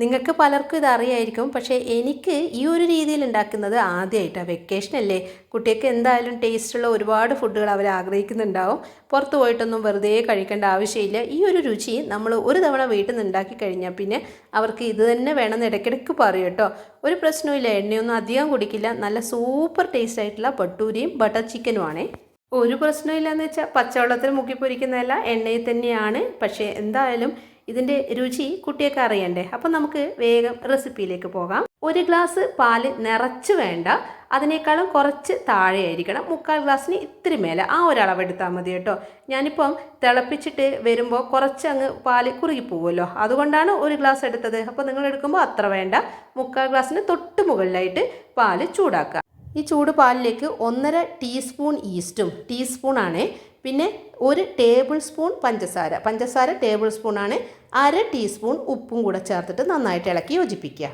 നിങ്ങൾക്ക് പലർക്കും ഇതറിയായിരിക്കും, പക്ഷേ എനിക്ക് ഈ ഒരു രീതിയിൽ ഉണ്ടാക്കുന്നത് ആദ്യമായിട്ടാണ്. വെക്കേഷനല്ലേ, കുട്ടികൾക്ക് എന്തായാലും ടേസ്റ്റുള്ള ഒരുപാട് ഫുഡുകൾ അവർ ആഗ്രഹിക്കുന്നുണ്ടാവും. പുറത്ത് പോയിട്ടൊന്നും വെറുതെ കഴിക്കേണ്ട ആവശ്യമില്ല. ഈ ഒരു രുചി നമ്മൾ ഒരു തവണ വീട്ടിൽ നിന്ന് ഉണ്ടാക്കി കഴിഞ്ഞാൽ പിന്നെ അവർക്ക് ഇത് തന്നെ വേണമെന്ന് ഇടയ്ക്കിടയ്ക്ക് പറയും കേട്ടോ. ഒരു പ്രശ്നമില്ല, എണ്ണയൊന്നും അധികം കുടിക്കില്ല. നല്ല സൂപ്പർ ടേസ്റ്റ് ആയിട്ടുള്ള ഭട്ടൂരിയും ബട്ടർ ചിക്കനുമാണേ. ഒരു പ്രശ്നമില്ലെന്ന് വെച്ചാൽ പച്ചവെള്ളത്തിൽ മുക്കി പൊരിക്കുന്നതല്ല, എണ്ണയിൽ തന്നെയാണ്. പക്ഷേ എന്തായാലും ഇതിൻ്റെ രുചി കുട്ടിയൊക്കെ അറിയണ്ടേ. അപ്പം നമുക്ക് വേഗം റെസിപ്പിയിലേക്ക് പോകാം. ഒരു ഗ്ലാസ് പാല് നിറച്ച് വേണ്ട, അതിനേക്കാളും കുറച്ച് താഴെ ആയിരിക്കണം. 3/4 ഗ്ലാസ്സിന് ഇത്തിരി മേലെ ആ ഒരളവ് എടുത്താൽ മതി കേട്ടോ. ഞാനിപ്പം തിളപ്പിച്ചിട്ട് വരുമ്പോൾ കുറച്ചങ്ങ് പാല് കുറുകി പോകുമല്ലോ, അതുകൊണ്ടാണ് ഒരു ഗ്ലാസ് എടുത്തത്. അപ്പോൾ നിങ്ങൾ എടുക്കുമ്പോൾ അത്ര വേണ്ട. 3/4 ഗ്ലാസ്സിന് തൊട്ട് മുകളിലായിട്ട് പാല് ചൂടാക്കുക. ഈ ചൂട് പാലിലേക്ക് 1.5 ടീസ്പൂൺ ഈസ്റ്റും, ടീസ്പൂണാണ്. പിന്നെ 1 ടേബിൾ സ്പൂൺ പഞ്ചസാര ടേബിൾ സ്പൂണാണ്. 1/2 ടീസ്പൂൺ ഉപ്പും കൂടെ ചേർത്തിട്ട് നന്നായിട്ട് ഇളക്കി യോജിപ്പിക്കുക.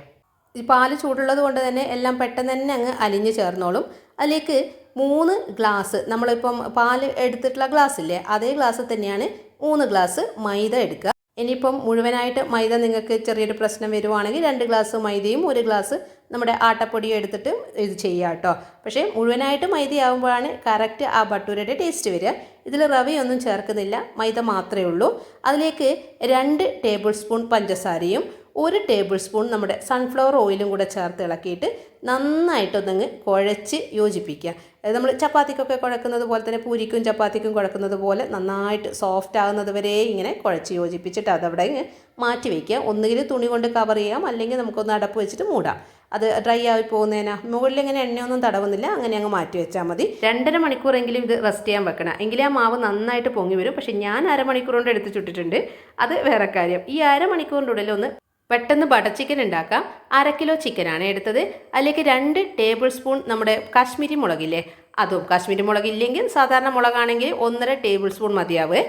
ഈ പാല് ചൂടുള്ളത് കൊണ്ട് തന്നെ എല്ലാം പെട്ടെന്ന് തന്നെ അങ്ങ് അലിഞ്ഞ് ചേർന്നോളും. അതിലേക്ക് 3 ഗ്ലാസ്, നമ്മളിപ്പം പാല് എടുത്തിട്ടുള്ള ഗ്ലാസ് ഇല്ലേ, അതേ ഗ്ലാസ് തന്നെയാണ് 3 ഗ്ലാസ് മൈദ എടുക്കുക. ഇനിയിപ്പം മുഴുവനായിട്ട് മൈദ നിങ്ങൾക്ക് ചെറിയൊരു പ്രശ്നം വരുവാണെങ്കിൽ 2 ഗ്ലാസ് മൈദയും 1 ഗ്ലാസ് നമ്മുടെ ആട്ടപ്പൊടിയും എടുത്തിട്ട് ഇത് ചെയ്യുക കേട്ടോ. പക്ഷേ മുഴുവനായിട്ട് മൈദയാകുമ്പോഴാണ് കറക്റ്റ് ആ ഭട്ടൂരയുടെ ടേസ്റ്റ് വരിക. ഇതിൽ റവയൊന്നും ചേർക്കുന്നില്ല, മൈദ മാത്രമേ ഉള്ളൂ. അതിലേക്ക് 2 ടേബിൾ സ്പൂൺ പഞ്ചസാരയും 1 ടേബിൾ സ്പൂൺ നമ്മുടെ സൺഫ്ലവർ ഓയിലും കൂടെ ചേർത്ത് ഇളക്കിയിട്ട് നന്നായിട്ടൊന്നങ്ങ് കുഴച്ച് യോജിപ്പിക്കുക. അതായത് നമ്മൾ ചപ്പാത്തിക്കൊക്കെ കുഴക്കുന്നത് പോലെ തന്നെ പൂരിക്കും ചപ്പാത്തിക്കും കുഴക്കുന്നത് പോലെ നന്നായിട്ട് സോഫ്റ്റ് ആകുന്നത് വരെ ഇങ്ങനെ കുഴച്ച് യോജിപ്പിച്ചിട്ട് അതവിടെ ഇങ്ങ് മാറ്റി വയ്ക്കുക. ഒന്നുകിൽ തുണി കൊണ്ട് കവർ ചെയ്യാം, അല്ലെങ്കിൽ നമുക്കൊന്ന് അടപ്പ് വെച്ചിട്ട് മൂടാം. അത് ഡ്രൈ ആയി പോകുന്നതിനാ. മുകളിൽ ഇങ്ങനെ എണ്ണയൊന്നും തടവുന്നില്ല, അങ്ങനെ അങ്ങ് മാറ്റി വെച്ചാൽ മതി. 2.5 മണിക്കൂറെങ്കിലും ഇത് റെസ്റ്റ് ചെയ്യാൻ വെക്കണം, എങ്കിലേ ആ മാവ് നന്നായിട്ട് പൊങ്ങി വരും. പക്ഷേ ഞാൻ അരമണിക്കൂർ കൊണ്ട് എടുത്ത് ചുട്ടിട്ടുണ്ട്, അത് വേറെ കാര്യം. ഈ അരമണിക്കൂറിൻ്റെ ഉള്ളിൽ ഒന്ന് പെട്ടെന്ന് ബട്ടർ ചിക്കൻ ഉണ്ടാക്കാം. 1/2 കിലോ ചിക്കനാണ് എടുത്തത്. അതിലേക്ക് 2 ടേബിൾ സ്പൂൺ നമ്മുടെ കാശ്മീരി മുളകില്ലേ, അതും. കാശ്മീരി മുളകില്ലെങ്കിൽ സാധാരണ മുളകാണെങ്കിൽ 1.5 ടേബിൾ സ്പൂൺ മതിയാവ്.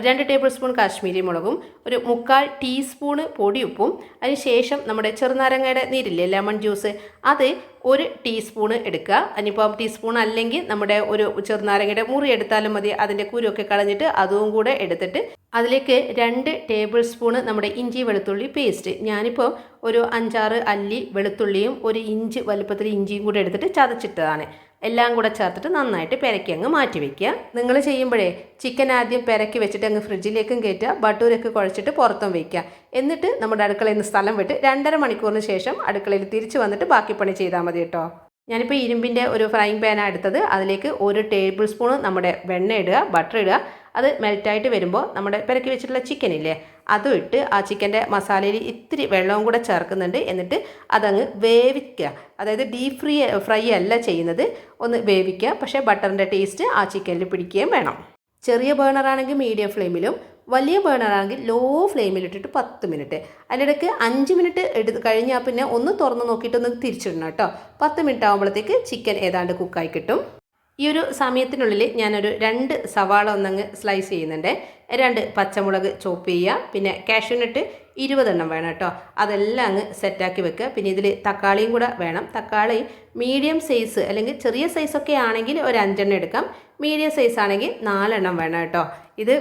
2 ടേബിൾ സ്പൂൺ കാശ്മീരി മുളകും 1/4 ടീസ്പൂണ് പൊടിയുപ്പും, അതിനുശേഷം നമ്മുടെ ചെറുനാരങ്ങയുടെ നീരില്ലേ, ലെമൺ ജ്യൂസ്, അത് 1 ടീസ്പൂണ് എടുക്കുക. അതിനിപ്പം ടീസ്പൂൺ അല്ലെങ്കിൽ നമ്മുടെ ഒരു ചെറുനാരങ്ങയുടെ മുറി എടുത്താലും മതി. അതിൻ്റെ കുരുവൊക്കെ കളഞ്ഞിട്ട് അതും കൂടെ എടുത്തിട്ട് അതിലേക്ക് 2 ടേബിൾ സ്പൂണ് നമ്മുടെ ഇഞ്ചി വെളുത്തുള്ളി പേസ്റ്റ്. ഞാനിപ്പോൾ ഒരു 5-6 അല്ലി വെളുത്തുള്ളിയും 1 ഇഞ്ച് വലുപ്പത്തിൽ ഇഞ്ചിയും കൂടെ എടുത്തിട്ട് ചതച്ചിട്ടതാണ്. എല്ലാം കൂടെ ചേർത്തിട്ട് നന്നായിട്ട് പെരക്കി അങ്ങ് മാറ്റി വയ്ക്കുക. നിങ്ങൾ ചെയ്യുമ്പോഴേ ചിക്കൻ ആദ്യം പെരക്കി വെച്ചിട്ട് അങ്ങ് ഫ്രിഡ്ജിലേക്കും കയറ്റുക, ബട്ടൂരൊക്കെ കുഴച്ചിട്ട് പുറത്തും വയ്ക്കുക. എന്നിട്ട് നമ്മുടെ അടുക്കളയിൽ നിന്ന് സ്ഥലം വിട്ട് 2.5 മണിക്കൂറിന് ശേഷം അടുക്കളയിൽ തിരിച്ച് വന്നിട്ട് ബാക്കി പണി ചെയ്താൽ മതി കേട്ടോ. ഞാനിപ്പോൾ ഇരുമ്പിൻ്റെ ഒരു ഫ്രൈങ് പാനാണ് എടുത്തത്. അതിലേക്ക് 1 ടേബിൾ സ്പൂൺ നമ്മുടെ വെണ്ണ ഇടുക, ബട്ടർ ഇടുക. അത് മെൽറ്റായിട്ട് വരുമ്പോൾ നമ്മുടെ പെരക്കി വെച്ചിട്ടുള്ള ചിക്കനില്ലേ, അതും ഇട്ട് ആ ചിക്കൻ്റെ മസാലയിൽ ഇത്തിരി വെള്ളവും കൂടെ ചേർക്കുന്നുണ്ട്. എന്നിട്ട് അതങ്ങ് വേവിക്കുക. അതായത് ഡീപ് ഫ്രൈ അല്ല ചെയ്യുന്നത്, ഒന്ന് വേവിക്കുക. പക്ഷേ ബട്ടറിൻ്റെ ടേസ്റ്റ് ആ ചിക്കനിൽ പിടിക്കുകയും വേണം. ചെറിയ ബേണറാണെങ്കിൽ മീഡിയം ഫ്ലെയിമിലും, വലിയ ബേണറാണെങ്കിൽ ലോ ഫ്ലെയിമിലിട്ടിട്ട് 10 മിനിറ്റ്. അതിനിടയ്ക്ക് 5 മിനിറ്റ് എടുത്ത് കഴിഞ്ഞാൽ പിന്നെ ഒന്ന് തുറന്ന് നോക്കിയിട്ടൊന്ന് തിരിച്ചിടണം കേട്ടോ. 10 മിനിറ്റ് ആകുമ്പോഴത്തേക്ക് ചിക്കൻ ഏതാണ്ട് കുക്കായി കിട്ടും. ഈ ഒരു സമയത്തിനുള്ളിൽ ഞാനൊരു 2 സവാള ഒന്നങ്ങ് സ്ലൈസ് ചെയ്യുന്നുണ്ട്. 2 പച്ചമുളക് ചോപ്പ് ചെയ്യുക. പിന്നെ കാഷ്യൂനട്ട് 20 എണ്ണം വേണം കേട്ടോ. അതെല്ലാം അങ്ങ് സെറ്റാക്കി വെക്കുക. പിന്നെ ഇതിൽ തക്കാളിയും കൂടെ വേണം. തക്കാളി മീഡിയം സൈസ് അല്ലെങ്കിൽ ചെറിയ സൈസൊക്കെ ആണെങ്കിൽ ഒരു 5 എണ്ണം എടുക്കാം. മീഡിയം സൈസ് ആണെങ്കിൽ 4 എണ്ണം വേണം കേട്ടോ. ഇത്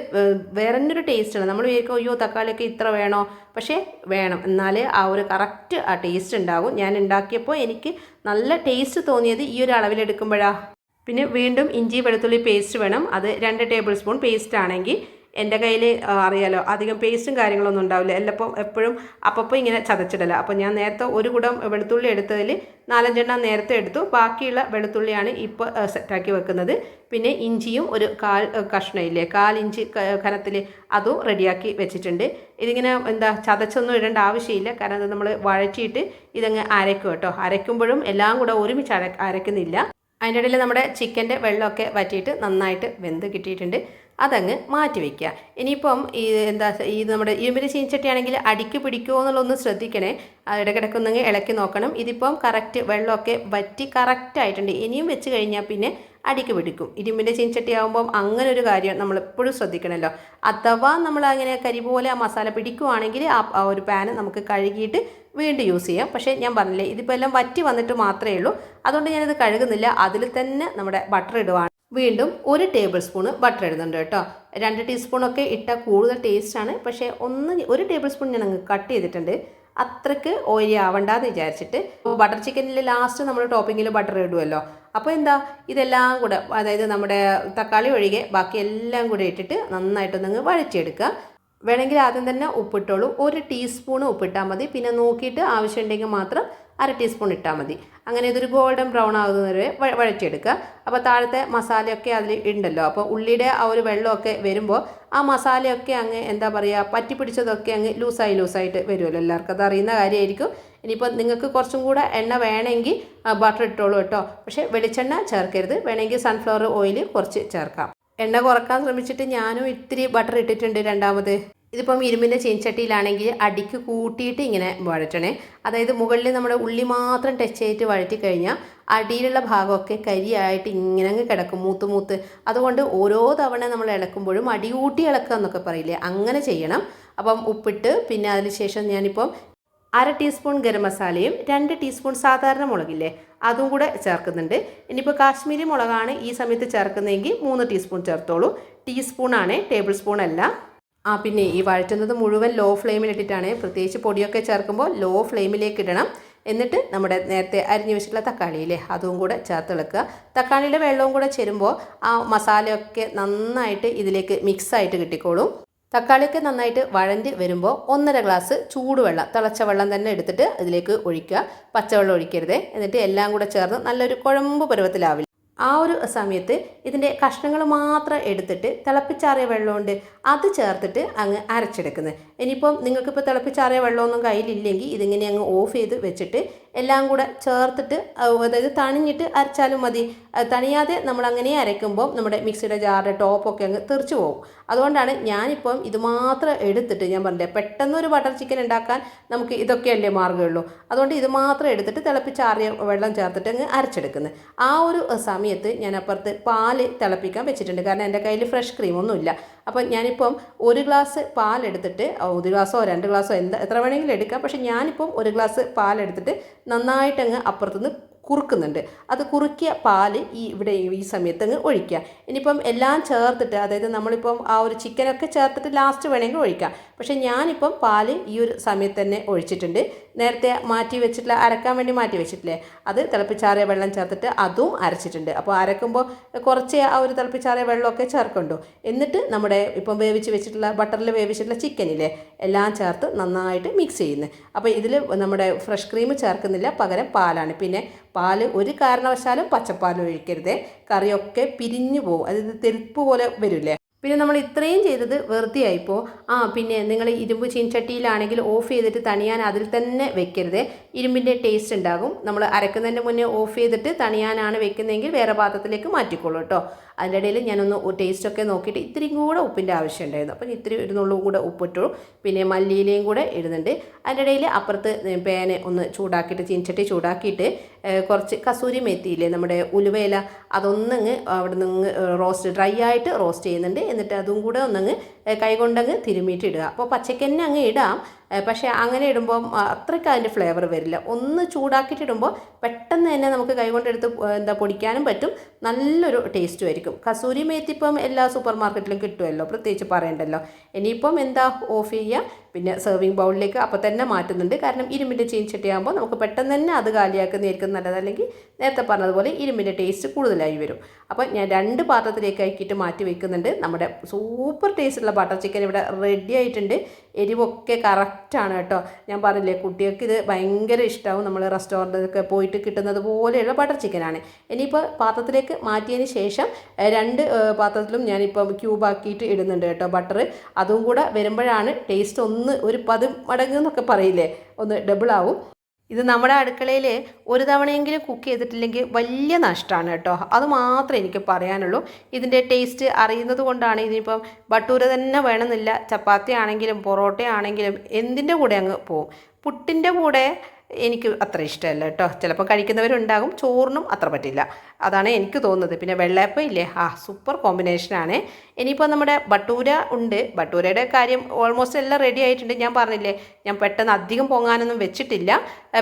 വേറൊരു ടേസ്റ്റാണ്. നമ്മൾ വിചാരിക്കും അയ്യോ തക്കാളിയൊക്കെ ഇത്ര വേണോ, പക്ഷേ വേണം, എന്നാലേ ആ ഒരു കറക്റ്റ് ആ ടേസ്റ്റ് ഉണ്ടാകും. ഞാൻ ഉണ്ടാക്കിയപ്പോൾ എനിക്ക് നല്ല ടേസ്റ്റ് തോന്നിയത് ഈ ഒരു അളവിലെടുക്കുമ്പോഴാണ്. പിന്നെ വീണ്ടും ഇഞ്ചി വെളുത്തുള്ളി പേസ്റ്റ് വേണം. അത് 2 ടേബിൾ സ്പൂൺ പേസ്റ്റ് ആണെങ്കിൽ, എൻ്റെ കയ്യിൽ അറിയാലോ അധികം പേസ്റ്റും കാര്യങ്ങളൊന്നും ഉണ്ടാവില്ല, എപ്പോഴും അപ്പോൾ ഇങ്ങനെ ചതച്ചിടല. അപ്പോൾ ഞാൻ നേരത്തെ 1 കുടം വെളുത്തുള്ളി എടുത്തതിൽ 4-5 എണ്ണം നേരത്തെ എടുത്തു. ബാക്കിയുള്ള വെളുത്തുള്ളിയാണ് ഇപ്പോൾ സെറ്റാക്കി വെക്കുന്നത്. പിന്നെ ഇഞ്ചിയും ഒരു 1/4 കഷ്ണം ഇല്ലേ, 1/4 ഇഞ്ച് കനത്തിൽ അതും റെഡിയാക്കി വെച്ചിട്ടുണ്ട്. ഇതിങ്ങനെ ചതച്ചൊന്നും ഇടേണ്ട ആവശ്യമില്ല, കാരണം അത് നമ്മൾ വഴറ്റിയിട്ട് ഇതങ്ങ് അരയ്ക്കും കേട്ടോ. അരയ്ക്കുമ്പോഴും എല്ലാം കൂടെ ഒരുമിച്ച് അരയ്ക്കുന്നില്ല. അതിൻ്റെ ഇടയിൽ നമ്മുടെ ചിക്കൻ്റെ വെള്ളമൊക്കെ വറ്റിയിട്ട് നന്നായിട്ട് വെന്ത് കിട്ടിയിട്ടുണ്ട്. അതങ്ങ് മാറ്റി വയ്ക്കുക. ഇനിയിപ്പം ഈ നമ്മുടെ ഇരുമ്പിൻ്റെ ചീനച്ചട്ടിയാണെങ്കിൽ അടിക്ക് പിടിക്കുമോ എന്നുള്ളതൊന്ന് ശ്രദ്ധിക്കണേ. ഇടയ്ക്കിടയ്ക്കൊന്നങ്ങ് ഇളക്കി നോക്കണം. ഇതിപ്പം കറക്റ്റ് വെള്ളമൊക്കെ വറ്റി കറക്റ്റായിട്ടുണ്ട്. ഇനിയും വെച്ച് കഴിഞ്ഞാൽ പിന്നെ അടിക്ക് പിടിക്കും. ഇരുമ്പിൻ്റെ ചീനച്ചട്ടി ആകുമ്പം അങ്ങനെ ഒരു കാര്യം നമ്മളെപ്പോഴും ശ്രദ്ധിക്കണമല്ലോ. അഥവാ നമ്മൾ അങ്ങനെ കരി പോലെ ആ മസാല പിടിക്കുവാണെങ്കിൽ ആ ഒരു പാന് നമുക്ക് കഴുകിയിട്ട് വീണ്ടും യൂസ് ചെയ്യാം. പക്ഷേ ഞാൻ പറഞ്ഞില്ലേ, ഇതിപ്പോൾ എല്ലാം വറ്റി വന്നിട്ട് മാത്രമേ ഉള്ളൂ, അതുകൊണ്ട് ഞാനിത് കഴുകുന്നില്ല. അതിൽ തന്നെ നമ്മുടെ ബട്ടർ ഇടുവാണ്. വീണ്ടും 1 ടേബിൾ സ്പൂണ് ബട്ടർ ഇടുന്നുണ്ട് കേട്ടോ. 2 ടീസ്പൂണൊക്കെ ഇട്ടാൽ കൂടുതൽ ടേസ്റ്റാണ്. പക്ഷേ 1 ടേബിൾ സ്പൂൺ ഞാൻ അങ്ങ് കട്ട് ചെയ്തിട്ടുണ്ട്. അത്രയ്ക്ക് ഓയിലി ആവണ്ടെന്ന് വിചാരിച്ചിട്ട് ബട്ടർ ചിക്കനിൽ ലാസ്റ്റ് നമ്മൾ ടോപ്പിങ്ങിൽ ബട്ടർ ഇടുമല്ലോ. അപ്പോൾ എന്താ ഇതെല്ലാം കൂടെ, അതായത് നമ്മുടെ തക്കാളി ഒഴികെ ബാക്കി എല്ലാം കൂടെ ഇട്ടിട്ട് നന്നായിട്ടൊന്നങ്ങ് വഴറ്റിയെടുക്കുക. വേണമെങ്കിൽ ആദ്യം തന്നെ ഉപ്പിട്ടോളൂ. 1 ടീസ്പൂൺ ഉപ്പിട്ടാൽ മതി. പിന്നെ നോക്കിയിട്ട് ആവശ്യമുണ്ടെങ്കിൽ മാത്രം 1/2 ടീസ്പൂൺ ഇട്ടാൽ മതി. അങ്ങനെ ഇതൊരു ഗോൾഡൻ ബ്രൗൺ ആകുന്നവരെ വഴറ്റിയെടുക്കുക. അപ്പോൾ താഴത്തെ മസാലയൊക്കെ അതിൽ ഉണ്ടല്ലോ. അപ്പോൾ ഉള്ളിയുടെ ആ ഒരു വെള്ളമൊക്കെ വരുമ്പോൾ ആ മസാലയൊക്കെ അങ്ങ് എന്താ പറയുക, പറ്റിപ്പിടിച്ചതൊക്കെ അങ്ങ് ലൂസായിട്ട് വരുമല്ലോ. എല്ലാവർക്കും അത് അറിയുന്ന കാര്യമായിരിക്കും. ഇനിയിപ്പോൾ നിങ്ങൾക്ക് കുറച്ചും കൂടെ എണ്ണ വേണമെങ്കിൽ ബട്ടർ ഇട്ടോളൂ കേട്ടോ. പക്ഷേ വെളിച്ചെണ്ണ ചേർക്കരുത്. വേണമെങ്കിൽ സൺഫ്ലവർ ഓയിൽ കുറച്ച് ചേർക്കാം. എണ്ണ കുറക്കാൻ ശ്രമിച്ചിട്ട് ഞാനും ഇത്തിരി ബട്ടർ ഇട്ടിട്ടുണ്ട് രണ്ടാമത്. ഇതിപ്പം ഇരുമ്പിൻ്റെ ചീനച്ചട്ടിയിലാണെങ്കിൽ അടിക്ക് കൂട്ടിയിട്ട് ഇങ്ങനെ വഴറ്റണേ. അതായത് മുകളിൽ നമ്മുടെ ഉള്ളി മാത്രം ടച്ച് ചെയ്തിട്ട് വഴറ്റി കഴിഞ്ഞാൽ അടിയിലുള്ള ഭാഗമൊക്കെ കരിയായിട്ട് ഇങ്ങനെ അങ്ങ് കിടക്കും, മൂത്ത്. അതുകൊണ്ട് ഓരോ തവണ നമ്മൾ ഇളക്കുമ്പോഴും അടി കൂട്ടി ഇളക്കുക എന്നൊക്കെ പറയില്ലേ, അങ്ങനെ ചെയ്യണം. അപ്പം ഉപ്പിട്ട് പിന്നെ അതിന് ശേഷം ഞാനിപ്പം 1/2 ടീസ്പൂൺ ഗരം മസാലയും 2 ടീസ്പൂൺ സാധാരണ മുളകില്ലേ അതും കൂടെ ചേർക്കുന്നുണ്ട്. ഇനിയിപ്പോൾ കാശ്മീരി മുളകാണ് ഈ സമയത്ത് ചേർക്കുന്നതെങ്കിൽ 3 ടീസ്പൂൺ ചേർത്തോളൂ. ടീസ്പൂണാണ്, ടേബിൾ സ്പൂൺ അല്ല. പിന്നെ ഈ വഴറ്റുന്നത് മുഴുവൻ ലോ ഫ്ലെയിമിലിട്ടിട്ടാണ്. പ്രത്യേകിച്ച് പൊടിയൊക്കെ ചേർക്കുമ്പോൾ ലോ ഫ്ലെയിമിലേക്ക് ഇടണം. എന്നിട്ട് നമ്മുടെ നേരത്തെ അരിഞ്ഞു വെച്ചിട്ടുള്ള തക്കാളിയില്ലേ അതും കൂടെ ചേർത്തിളക്കുക. തക്കാളിയുടെ വെള്ളവും കൂടെ ചേരുമ്പോൾ ആ മസാലയൊക്കെ നന്നായിട്ട് ഇതിലേക്ക് മിക്സായിട്ട് കിട്ടിക്കോളും. തക്കാളിയൊക്കെ നന്നായിട്ട് വഴണ്ടി വരുമ്പോൾ 1.5 ഗ്ലാസ് ചൂടുവെള്ളം, തിളച്ച വെള്ളം തന്നെ എടുത്തിട്ട് ഇതിലേക്ക് ഒഴിക്കുക. പച്ചവെള്ളം ഒഴിക്കരുതേ. എന്നിട്ട് എല്ലാം കൂടെ ചേർന്ന് നല്ലൊരു കുഴമ്പ് പരുവത്തിലാവില്ല. ആ ഒരു സമയത്ത് ഇതിൻ്റെ കഷ്ണങ്ങൾ മാത്രം എടുത്തിട്ട് തിളപ്പിച്ചാറിയ വെള്ളമുണ്ട് അത് ചേർത്തിട്ട് അങ്ങ് അരച്ചെടുക്കുന്നത്. ഇനിയിപ്പം നിങ്ങൾക്കിപ്പോൾ തിളപ്പിച്ചാറിയ വെള്ളമൊന്നും കയ്യിലില്ലെങ്കിൽ ഇതിങ്ങനെ അങ്ങ് ഓഫ് ചെയ്ത് വെച്ചിട്ട് എല്ലാം കൂടെ ചേർത്തിട്ട്, അതായത് തണിഞ്ഞിട്ട് അരച്ചാലും മതി. തണിയാതെ നമ്മൾ അങ്ങനെ അരയ്ക്കുമ്പോൾ നമ്മുടെ മിക്സിയുടെ ജാറിൻ്റെ ടോപ്പൊക്കെ അങ്ങ് തെറിച്ച് പോകും. അതുകൊണ്ടാണ് ഞാനിപ്പം ഇത് മാത്രം എടുത്തിട്ട്, ഞാൻ പറഞ്ഞില്ലേ പെട്ടെന്നൊരു ബട്ടർ ചിക്കൻ ഉണ്ടാക്കാൻ നമുക്ക് ഇതൊക്കെയല്ലേ മാർഗ്ഗമുള്ളൂ. അതുകൊണ്ട് ഇത് മാത്രം എടുത്തിട്ട് തിളപ്പിച്ചാറിയ വെള്ളം ചേർത്തിട്ട് അങ്ങ് അരച്ചെടുക്കുന്നത്. ആ ഒരു സമയത്ത് ഞാൻ അപ്പുറത്ത് പാല് തിളപ്പിക്കാൻ വെച്ചിട്ടുണ്ട്. കാരണം എൻ്റെ കയ്യിൽ ഫ്രഷ് ക്രീമൊന്നുമില്ല. അപ്പം ഞാനിപ്പം 1 ഗ്ലാസ് പാലെടുത്തിട്ട്, 1 ഗ്ലാസ്സോ 2 ഗ്ലാസ്സോ എത്ര വേണമെങ്കിലും എടുക്കാം. പക്ഷേ ഞാനിപ്പം 1 ഗ്ലാസ് പാലെടുത്തിട്ട് നന്നായിട്ടങ്ങ് അപ്പുറത്തുനിന്ന് കുറുക്കുന്നുണ്ട്. അത് കുറുക്കിയ പാല് ഈ സമയത്ത് അങ്ങ് ഒഴിക്കുക. ഇനിയിപ്പം എല്ലാം ചേർത്തിട്ട്, അതായത് നമ്മളിപ്പം ആ ഒരു ചിക്കനൊക്കെ ചേർത്തിട്ട് ലാസ്റ്റ് വേണമെങ്കിൽ ഒഴിക്കാം. പക്ഷേ ഞാനിപ്പം പാല് ഈ ഒരു സമയത്ത് തന്നെ ഒഴിച്ചിട്ടുണ്ട്. നേരത്തെ മാറ്റി വെച്ചിട്ടില്ല, അരക്കാൻ വേണ്ടി മാറ്റി വെച്ചിട്ടില്ലേ അത് തിളപ്പിച്ചാറിയ വെള്ളം ചേർത്തിട്ട് അതും അരച്ചിട്ടുണ്ട്. അപ്പോൾ അരക്കുമ്പോൾ കുറച്ച് ആ ഒരു തിളപ്പിച്ചാറിയ വെള്ളമൊക്കെ ചേർക്കുന്നുണ്ടോ. എന്നിട്ട് നമ്മുടെ ഇപ്പം വേവിച്ച് വെച്ചിട്ടുള്ള ബട്ടറിൽ വേവിച്ചിട്ടുള്ള ചിക്കനില്ലേ എല്ലാം ചേർത്ത് നന്നായിട്ട് മിക്സ് ചെയ്യുന്നത്. അപ്പോൾ ഇതിൽ നമ്മുടെ ഫ്രഷ് ക്രീം ചേർക്കുന്നില്ല, പകരം പാലാണ്. പിന്നെ പാല് ഒരു കാരണവശാലും പച്ചപ്പാൽ ഒഴിക്കരുതേ. കറിയൊക്കെ പിരിഞ്ഞു പോകും, അതായത് തെരുപ്പ് പോലെ വരില്ലേ. പിന്നെ നമ്മൾ ഇത്രയും ചെയ്തത് വെറുതെ ആയിപ്പോൾ. പിന്നെ നിങ്ങൾ ഇരുമ്പ് ചീൻചട്ടിയിലാണെങ്കിൽ ഓഫ് ചെയ്തിട്ട് തണിയാൻ അതിൽ തന്നെ വെക്കരുത്. ഇരുമ്പിൻ്റെ ടേസ്റ്റ് ഉണ്ടാകും. നമ്മൾ അരക്കുന്നതിൻ്റെ മുന്നേ ഓഫ് ചെയ്തിട്ട് തണിയാനാണ് വെക്കുന്നതെങ്കിൽ വേറെ പാത്രത്തിലേക്ക് മാറ്റിക്കോളൂ കേട്ടോ. അതിൻ്റെ ഇടയിൽ ഞാനൊന്ന് ടേസ്റ്റൊക്കെ നോക്കിയിട്ട് ഇത്തിരിയും കൂടെ ഉപ്പിൻ്റെ ആവശ്യമുണ്ടായിരുന്നു. അപ്പം ഇത്തിരി ഇരുന്നുള്ളൂ കൂടെ ഉപ്പിട്ടു. പിന്നെ മല്ലിയിലയും കൂടെ ഇടുന്നുണ്ട്. അതിൻ്റെ ഇടയിൽ അപ്പുറത്ത് പാന് ഒന്ന് ചൂടാക്കിയിട്ട്, ചീൻചട്ടി ചൂടാക്കിയിട്ട് കുറച്ച് കസൂരി മേത്തിയില്ലേ നമ്മുടെ ഉലുവയില, അതൊന്നങ്ങ് അവിടെ നിന്ന് ഡ്രൈ ആയിട്ട് റോസ്റ്റ് ചെയ്യുന്നുണ്ട്. എന്നിട്ട് അതും കൂടെ ഒന്നങ്ങ് കൈകൊണ്ടങ്ങ് തിരുമ്മിയിട്ട് ഇടുക. അപ്പോൾ പച്ചക്കന്നെ അങ്ങ് ഇടാം, പക്ഷേ അങ്ങനെ ഇടുമ്പം അത്രയ്ക്ക് അതിൻ്റെ ഫ്ലേവർ വരില്ല. ഒന്ന് ചൂടാക്കിയിട്ടിടുമ്പോൾ പെട്ടെന്ന് തന്നെ നമുക്ക് കൈകൊണ്ടെടുത്ത് പൊടിക്കാനും പറ്റും, നല്ലൊരു ടേസ്റ്റും ആയിരിക്കും. കസൂരി മേത്തി ഇപ്പം എല്ലാ സൂപ്പർ മാർക്കറ്റിലും കിട്ടുമല്ലോ, പ്രത്യേകിച്ച് പറയണ്ടല്ലോ. ഇനിയിപ്പം ഓഫ് ചെയ്യുക. പിന്നെ സെർവിങ് ബൗളിലേക്ക് അപ്പോൾ തന്നെ മാറ്റുന്നുണ്ട്. കാരണം ഇരുമ്പിൻ്റെ ചീൻചട്ടിയാകുമ്പോൾ നമുക്ക് പെട്ടെന്ന് തന്നെ അത് കാലിയാക്കുന്നതായിരിക്കും നല്ലത്. അല്ലെങ്കിൽ നേരത്തെ പറഞ്ഞതുപോലെ ഇരുമ്പിൻ്റെ ടേസ്റ്റ് കൂടുതലായി വരും. അപ്പോൾ ഞാൻ 2 പാത്രത്തിലേക്ക് ആക്കിയിട്ട് മാറ്റി വയ്ക്കുന്നുണ്ട്. നമ്മുടെ സൂപ്പർ ടേസ്റ്റുള്ള ബട്ടർ ചിക്കൻ ഇവിടെ റെഡി ആയിട്ടുണ്ട്. എരിവൊക്കെ കറക്റ്റാണ് കേട്ടോ. ഞാൻ പറഞ്ഞില്ലേ കുട്ടികൾക്ക് ഇത് ഭയങ്കര ഇഷ്ടമാവും. നമ്മൾ റെസ്റ്റോറൻറ്റിലൊക്കെ പോയിട്ട് കിട്ടുന്നത് പോലെയുള്ള ബട്ടർ ചിക്കനാണ്. ഇനിയിപ്പോൾ പാത്രത്തിലേക്ക് മാറ്റിയതിന് ശേഷം 2 പാത്രത്തിലും ഞാനിപ്പം ക്യൂബാക്കിയിട്ട് ഇടുന്നുണ്ട് കേട്ടോ ബട്ടർ. അതും കൂടെ വരുമ്പോഴാണ് ടേസ്റ്റ് ഒരു 10 മടങ്ങ് എന്നൊക്കെ പറയില്ലേ, ഒന്ന് ഡബിളാവും. ഇത് നമ്മുടെ അടുക്കളയിൽ ഒരു തവണയെങ്കിലും കുക്ക് ചെയ്തിട്ടില്ലെങ്കിൽ വലിയ നഷ്ടമാണ് കേട്ടോ. അത് മാത്രമേ എനിക്ക് പറയാനുള്ളൂ. ഇതിൻ്റെ ടേസ്റ്റ് അറിയുന്നത് കൊണ്ടാണ്. ഇതിനിപ്പം ബട്ടൂര തന്നെ വേണമെന്നില്ല, ചപ്പാത്തി ആണെങ്കിലും പൊറോട്ട ആണെങ്കിലും എന്തിൻ്റെ കൂടെ അങ്ങ് പോവും. പുട്ടിൻ്റെ കൂടെ എനിക്ക് അത്ര ഇഷ്ടമല്ല കേട്ടോ. ചിലപ്പോൾ കഴിക്കുന്നവരുണ്ടാകും, ചോറിനും അത്ര പറ്റില്ല, അതാണ് എനിക്ക് തോന്നുന്നത്. പിന്നെ വെള്ളയപ്പം ഇല്ലേ, സൂപ്പർ കോമ്പിനേഷനാണ്. ഇനിയിപ്പോൾ നമ്മുടെ ബട്ടൂര ഉണ്ട്. ബട്ടൂരയുടെ കാര്യം ഓൾമോസ്റ്റ് എല്ലാം റെഡി ആയിട്ടുണ്ട്. ഞാൻ പറഞ്ഞില്ലേ, ഞാൻ പെട്ടെന്ന് അധികം പൊങ്ങാനൊന്നും വെച്ചിട്ടില്ല.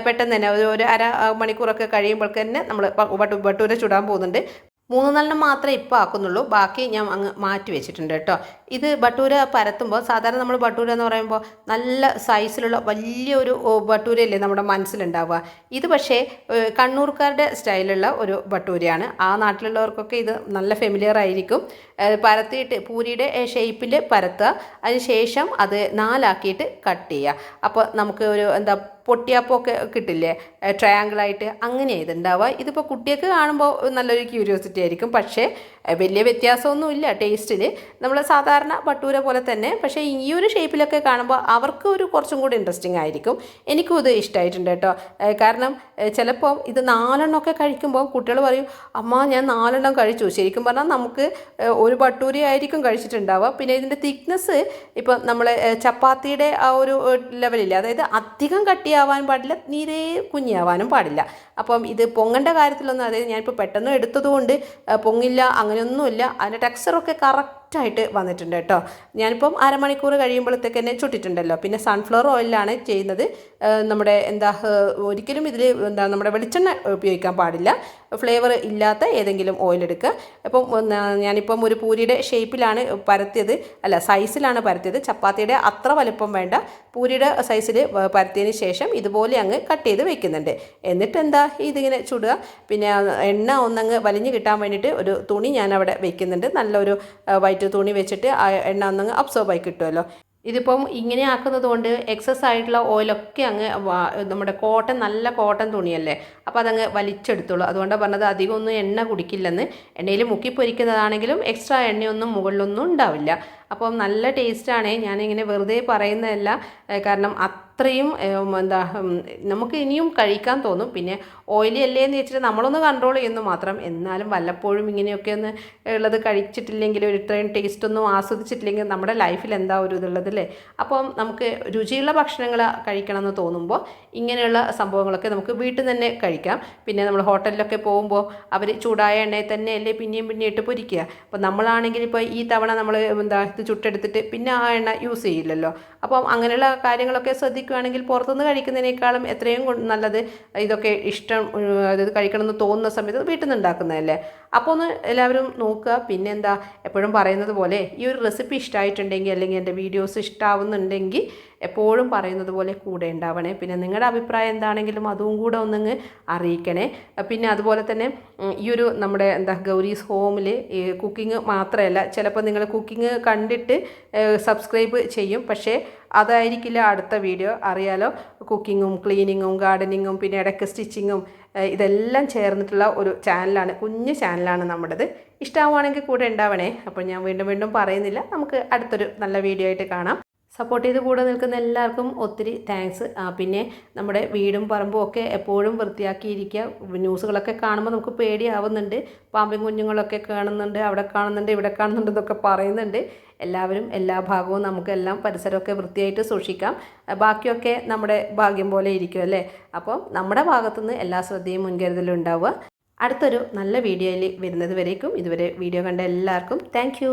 പെട്ടെന്ന് തന്നെ ഒരു അര മണിക്കൂറൊക്കെ കഴിയുമ്പോൾ തന്നെ നമ്മൾ ബട്ടൂര ചുടാൻ പോകുന്നുണ്ട്. 3-4 മാത്രമേ ഇപ്പോൾ ആക്കുന്നുള്ളൂ, ബാക്കി ഞാൻ അങ്ങ് മാറ്റി വെച്ചിട്ടുണ്ട് കേട്ടോ. ഇത് ബട്ടൂര പരത്തുമ്പോൾ സാധാരണ നമ്മൾ ബട്ടൂര എന്ന് പറയുമ്പോൾ നല്ല സൈസിലുള്ള വലിയൊരു ബട്ടൂരയല്ലേ നമ്മുടെ മനസ്സിലുണ്ടാവുക. ഇത് പക്ഷേ കണ്ണൂർക്കാരുടെ സ്റ്റൈലുള്ള ഒരു ബട്ടൂരയാണ്. ആ നാട്ടിലുള്ളവർക്കൊക്കെ ഇത് നല്ല ഫെമിലിയർ ആയിരിക്കും. പരത്തിയിട്ട് പൂരിയുടെ ഷേപ്പിൽ പരത്തുക, അതിന് ശേഷം അത് 4 ആക്കിയിട്ട് കട്ട് ചെയ്യുക. അപ്പോൾ നമുക്ക് ഒരു എന്താ പൊട്ടിയാപ്പൊക്കെ കിട്ടില്ലേ, ട്രയാങ്കിളായിട്ട്, അങ്ങനെ ഇതുണ്ടാവുക. ഇതിപ്പോൾ കുട്ടിയൊക്കെ കാണുമ്പോൾ നല്ലൊരു ക്യൂരിയോസിറ്റി ആയിരിക്കും, പക്ഷേ വലിയ വ്യത്യാസമൊന്നുമില്ല ടേസ്റ്റിൽ. നമ്മൾ സാധാരണ ബട്ടൂര പോലെ തന്നെ, പക്ഷേ ഈ ഒരു ഷേപ്പിലൊക്കെ കാണുമ്പോൾ അവർക്ക് ഒരു കുറച്ചും കൂടി ഇൻട്രസ്റ്റിംഗ് ആയിരിക്കും. എനിക്കും ഇത് ഇഷ്ടമായിട്ടുണ്ട് കേട്ടോ. കാരണം ചിലപ്പോൾ ഇത് 4 എണ്ണമൊക്കെ കഴിക്കുമ്പോൾ കുട്ടികൾ പറയും, അമ്മ ഞാൻ 4 എണ്ണം കഴിച്ചു. ശരിക്കും പറഞ്ഞാൽ നമുക്ക് ഒരു ബട്ടൂര ആയിരിക്കും കഴിച്ചിട്ടുണ്ടാവുക. പിന്നെ ഇതിൻ്റെ തിക്നെസ് ഇപ്പം നമ്മൾ ചപ്പാത്തിയുടെ ആ ഒരു ലെവലില്ല, അതായത് അധികം കട്ടിയാവാൻ പാടില്ല, നീരേ കുഞ്ഞിയാവാനും പാടില്ല. അപ്പം ഇത് പൊങ്ങേണ്ട കാര്യത്തിലൊന്നും, അതായത് ഞാനിപ്പോൾ പെട്ടെന്ന് എടുത്തതുകൊണ്ട് പൊങ്ങില്ല അങ്ങനെയൊന്നുമില്ല. അതിൻ്റെ ടെക്സ്ചറൊക്കെ കറക്റ്റായിട്ട് വന്നിട്ടുണ്ട് കേട്ടോ. ഞാനിപ്പം അരമണിക്കൂർ കഴിയുമ്പോഴത്തേക്ക് തന്നെ ചുട്ടിട്ടുണ്ടല്ലോ. പിന്നെ സൺഫ്ലവർ ഓയിലാണ് ചെയ്യുന്നത്. നമ്മുടെ ഒരിക്കലും ഇതിൽ നമ്മുടെ വെളിച്ചെണ്ണ ഉപയോഗിക്കാൻ പാടില്ല. ഫ്ലേവർ ഇല്ലാത്ത ഏതെങ്കിലും ഓയിൽ എടുക്കുക. അപ്പം ഞാനിപ്പം ഒരു പൂരിയുടെ ഷേപ്പിലാണ് പരത്തിയത്, അല്ല സൈസിലാണ് പരത്തിയത്. ചപ്പാത്തിയുടെ അത്ര വലുപ്പം വേണ്ട, പൂരിയുടെ സൈസിൽ പരത്തിയതിന് ശേഷം ഇതുപോലെ അങ്ങ് കട്ട് ചെയ്ത് വെക്കുന്നുണ്ട്. എന്നിട്ട് ഇതിങ്ങനെ ചുടുക. പിന്നെ എണ്ണ ഒന്നങ്ങ് വലിഞ്ഞ് കിട്ടാൻ വേണ്ടിയിട്ട് ഒരു തുണി ഞാൻ അവിടെ വെക്കുന്നുണ്ട്. നല്ലൊരു വൈറ്റ് തുണി വെച്ചിട്ട് ആ എണ്ണ ഒന്നങ്ങ് അബ്സോർബ് ആയി കിട്ടുമല്ലോ. ഇതിപ്പം ഇങ്ങനെ ആക്കുന്നത് കൊണ്ട് എക്സസ് ആയിട്ടുള്ള ഓയിലൊക്കെ അങ്ങ് നമ്മുടെ നല്ല കോട്ടൺ തുണിയല്ലേ, അപ്പോൾ അതങ്ങ് വലിച്ചെടുത്തോളൂ. അതുകൊണ്ടാണ് പറഞ്ഞത് അധികം ഒന്നും എണ്ണ കുടിക്കില്ലെന്ന്. എണ്ണയിൽ മുക്കി പൊരിക്കുന്നതാണെങ്കിലും എക്സ്ട്രാ എണ്ണയൊന്നും മുകളിലൊന്നും ഉണ്ടാവില്ല. അപ്പം നല്ല ടേസ്റ്റാണ്. ഞാനിങ്ങനെ വെറുതെ പറയുന്നതല്ല, കാരണം അത്രയും നമുക്ക് ഇനിയും കഴിക്കാൻ തോന്നും. പിന്നെ ഓയിലി അല്ലേ എന്ന് വെച്ചിട്ട് നമ്മളൊന്ന് കൺട്രോൾ ചെയ്യുന്നു മാത്രം. എന്നാലും വല്ലപ്പോഴും ഇങ്ങനെയൊക്കെ ഒന്ന് ഉള്ളത് കഴിച്ചിട്ടില്ലെങ്കിൽ, ഒരു ഇത്രയും ടേസ്റ്റൊന്നും ആസ്വദിച്ചിട്ടില്ലെങ്കിൽ നമ്മുടെ ലൈഫിൽ എന്താ ഒരു ഇതുള്ളതല്ലേ. അപ്പം നമുക്ക് രുചിയുള്ള ഭക്ഷണങ്ങൾ കഴിക്കണമെന്ന് തോന്നുമ്പോൾ ഇങ്ങനെയുള്ള സംഭവങ്ങളൊക്കെ നമുക്ക് വീട്ടിൽ തന്നെ കഴിക്കാം. പിന്നെ നമ്മൾ ഹോട്ടലിലൊക്കെ പോകുമ്പോൾ അവർ ചൂടായ എണ്ണയിൽ തന്നെ അല്ലേ പിന്നെയും ഇട്ട് പൊരിക്കുക. അപ്പോൾ നമ്മളാണെങ്കിൽ ഇപ്പോൾ ഈ തവണ നമ്മൾ ചുട്ടെടുത്തിട്ട് പിന്നെ ആ എണ്ണ യൂസ് ചെയ്യില്ലല്ലോ. അപ്പം അങ്ങനെയുള്ള കാര്യങ്ങളൊക്കെ ശ്രദ്ധിക്കുകയാണെങ്കിൽ പുറത്തുനിന്ന് കഴിക്കുന്നതിനേക്കാളും എത്രയും നല്ലത് ഇതൊക്കെ അതായത് കഴിക്കണമെന്ന് തോന്നുന്ന സമയത്ത് വീട്ടിൽ നിന്ന് ഉണ്ടാക്കുന്നതല്ലേ. അപ്പോൾ ഒന്ന് എല്ലാവരും നോക്കുക. പിന്നെ എപ്പോഴും പറയുന്നത് പോലെ ഈ ഒരു റെസിപ്പി ഇഷ്ടമായിട്ടുണ്ടെങ്കിൽ, അല്ലെങ്കിൽ എൻ്റെ വീഡിയോസ് ഇഷ്ടമാവുന്നുണ്ടെങ്കിൽ എപ്പോഴും പറയുന്നത് പോലെ കൂടെ ഉണ്ടാവണേ. പിന്നെ നിങ്ങളുടെ അഭിപ്രായം എന്താണെങ്കിലും അതും കൂടെ ഒന്നങ്ങ് അറിയിക്കണേ. പിന്നെ അതുപോലെ തന്നെ ഈ ഒരു നമ്മുടെ ഗൗരീസ് ഹോമിൽ ഈ കുക്കിംഗ് മാത്രമല്ല, ചിലപ്പോൾ നിങ്ങൾ കുക്കിംഗ് കണ്ടിട്ട് സബ്സ്ക്രൈബ് ചെയ്യും, പക്ഷേ അതായിരിക്കില്ല അടുത്ത വീഡിയോ. അറിയാലോ, കുക്കിങ്ങും ക്ലീനിങ്ങും ഗാർഡനിങ്ങും പിന്നെ ഇടയ്ക്ക് സ്റ്റിച്ചിങ്ങും ഇതെല്ലാം ചേർന്നിട്ടുള്ള ഒരു ചാനലാണ്, കുഞ്ഞു ചാനലാണ് നമ്മുടേത്. ഇഷ്ടമാവുകയാണെങ്കിൽ കൂടെ ഉണ്ടാവണേ. അപ്പോൾ ഞാൻ വീണ്ടും പറയുന്നില്ല, നമുക്ക് അടുത്തൊരു നല്ല വീഡിയോ ആയിട്ട് കാണാം. സപ്പോർട്ട് ചെയ്ത് കൂടെ നിൽക്കുന്ന എല്ലാവർക്കും ഒത്തിരി താങ്ക്സ്. പിന്നെ നമ്മുടെ വീടും പറമ്പും ഒക്കെ എപ്പോഴും വൃത്തിയാക്കിയിരിക്കുക. ന്യൂസുകളൊക്കെ കാണുമ്പോൾ നമുക്ക് പേടിയാവുന്നുണ്ട്. പാമ്പും കുഞ്ഞുങ്ങളൊക്കെ കാണുന്നുണ്ട്, അവിടെ കാണുന്നുണ്ട്, ഇവിടെ കാണുന്നുണ്ട് എന്നൊക്കെ പറയുന്നുണ്ട്. എല്ലാവരും എല്ലാ ഭാഗവും നമുക്കെല്ലാം പരിസരമൊക്കെ വൃത്തിയായിട്ട് സൂക്ഷിക്കാം. ബാക്കിയൊക്കെ നമ്മുടെ ഭാഗ്യം പോലെ ഇരിക്കും അല്ലേ. അപ്പോൾ നമ്മുടെ ഭാഗത്തുനിന്ന് എല്ലാ ശ്രദ്ധയും മുൻകരുതലും ഉണ്ടാവുക. അടുത്തൊരു നല്ല വീഡിയോയിൽ വരുന്നത് വരേക്കും ഇതുവരെ വീഡിയോ കണ്ട എല്ലാവർക്കും താങ്ക്